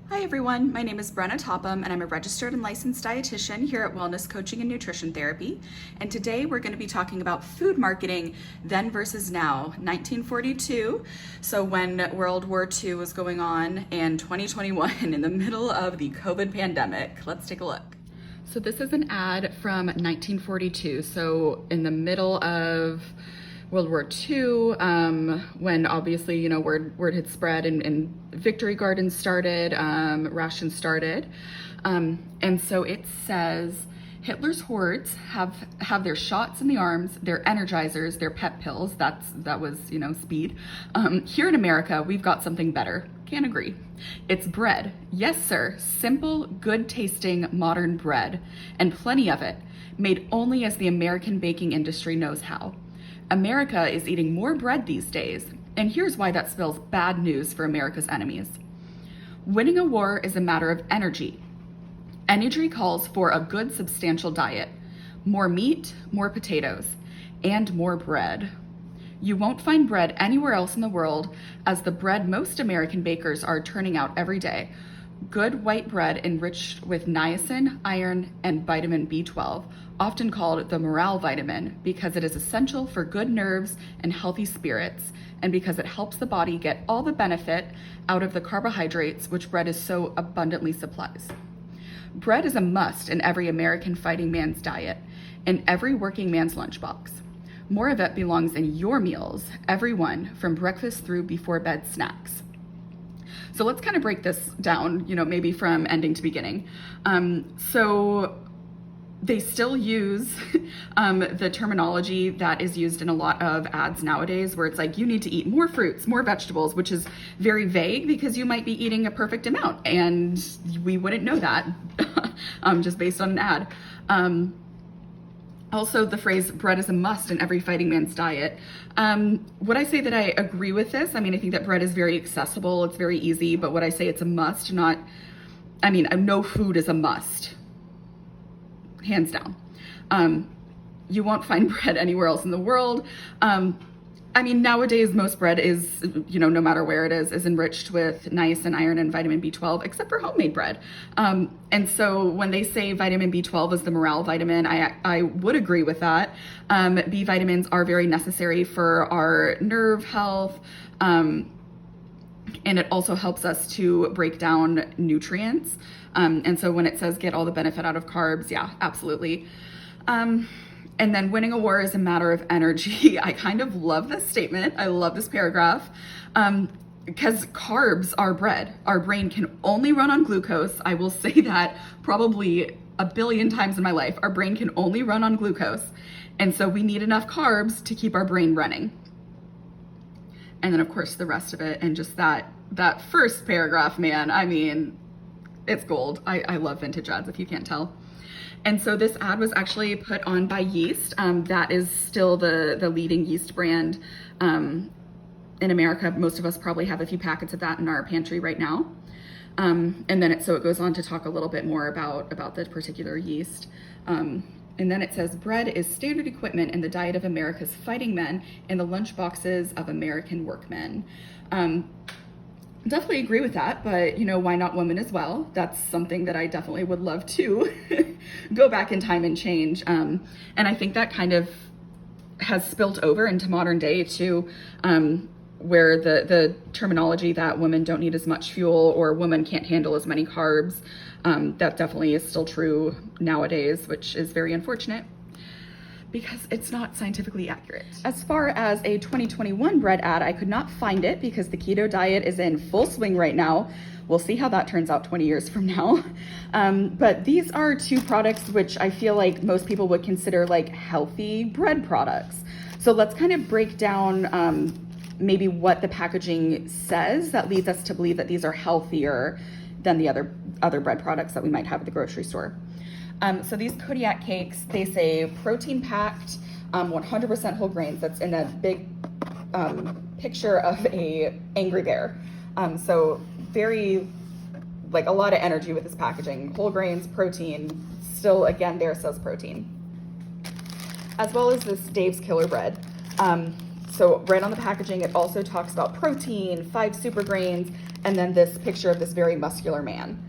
Hi everyone, my name is Brenna Topham and I'm a registered and licensed dietitian here at Wellness Coaching and Nutrition Therapy. And today we're going to be talking about food marketing then versus now, 1942, so when World War II was going on, and 2021 in the middle of the COVID pandemic. Let's take a look. So this is an ad from 1942, so in the middle of World War II, when obviously, word had spread and victory gardens started, rations started. And so it says, Hitler's hordes have their shots in the arms, their energizers, their pep pills. That was, speed. Here in America, we've got something better. Can't agree. It's bread. Yes, sir. Simple, good tasting, modern bread. And plenty of it. Made only as the American baking industry knows how. America is eating more bread these days, and here's why that spells bad news for America's enemies. Winning a war is a matter of energy. Energy calls for a good, substantial diet. More meat, more potatoes, and more bread. You won't find bread anywhere else in the world as the bread most American bakers are turning out every day. Good white bread enriched with niacin, iron, and vitamin B12, often called the morale vitamin because it is essential for good nerves and healthy spirits, and because it helps the body get all the benefit out of the carbohydrates which bread is so abundantly supplies. Bread is a must in every American fighting man's diet, in every working man's lunchbox. More of it belongs in your meals, every one, from breakfast through before bed snacks. So let's kind of break this down, maybe from ending to beginning. So they still use the terminology that is used in a lot of ads nowadays, where it's like, you need to eat more fruits, more vegetables, which is very vague because you might be eating a perfect amount and we wouldn't know that just based on an ad. Also, the phrase bread is a must in every fighting man's diet. Would I say that I agree with this? I think that bread is very accessible, it's very easy, but would I say it's a must? No food is a must, hands down. You won't find bread anywhere else in the world. Nowadays, most bread is, no matter where it is enriched with niacin, iron, and vitamin B12, except for homemade bread. And so when they say vitamin B12 is the morale vitamin, I would agree with that. B vitamins are very necessary for our nerve health. And it also helps us to break down nutrients. And so when it says get all the benefit out of carbs, yeah, absolutely. And then winning a war is a matter of energy. I kind of love this statement. I love this paragraph because carbs are bread. Our brain can only run on glucose. I will say that probably a billion times in my life. Our brain can only run on glucose. And so we need enough carbs to keep our brain running. And then of course the rest of it, and just that first paragraph, man, it's gold. I love vintage ads, if you can't tell. And so this ad was actually put on by Yeast. That is still the leading yeast brand in America. Most of us probably have a few packets of that in our pantry right now. And then it goes on to talk a little bit more about the particular yeast. And then it says, bread is standard equipment in the diet of America's fighting men and the lunchboxes of American workmen. Definitely agree with that, but why not women as well? That's something that I definitely would love to go back in time and change. And I think that kind of has spilt over into modern day too, where the terminology that women don't need as much fuel or women can't handle as many carbs, that definitely is still true nowadays, which is very unfortunate, because it's not scientifically accurate. As far as a 2021 bread ad, I could not find it because the keto diet is in full swing right now. We'll see how that turns out 20 years from now. But these are two products which I feel like most people would consider like healthy bread products. So let's kind of break down maybe what the packaging says that leads us to believe that these are healthier than the other bread products that we might have at the grocery store. So these Kodiak cakes, they say protein packed, 100% whole grains. That's in a big picture of a angry bear. So very, like, a lot of energy with this packaging. Whole grains, protein, still again there says protein. As well as this Dave's Killer Bread. So right on the packaging, it also talks about protein, 5 super grains, and then this picture of this very muscular man.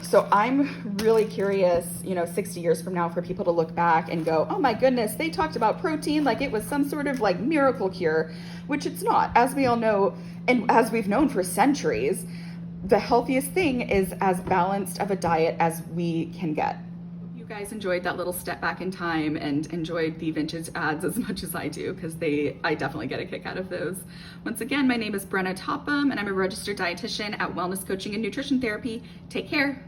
So I'm really curious, 60 years from now for people to look back and go, oh my goodness, they talked about protein like it was some sort of like miracle cure, which it's not. As we all know, and as we've known for centuries, the healthiest thing is as balanced of a diet as we can get. You guys enjoyed that little step back in time and enjoyed the vintage ads as much as I do, because I definitely get a kick out of those. Once again, my name is Brenna Topham and I'm a registered dietitian at Wellness Coaching and Nutrition Therapy. Take care.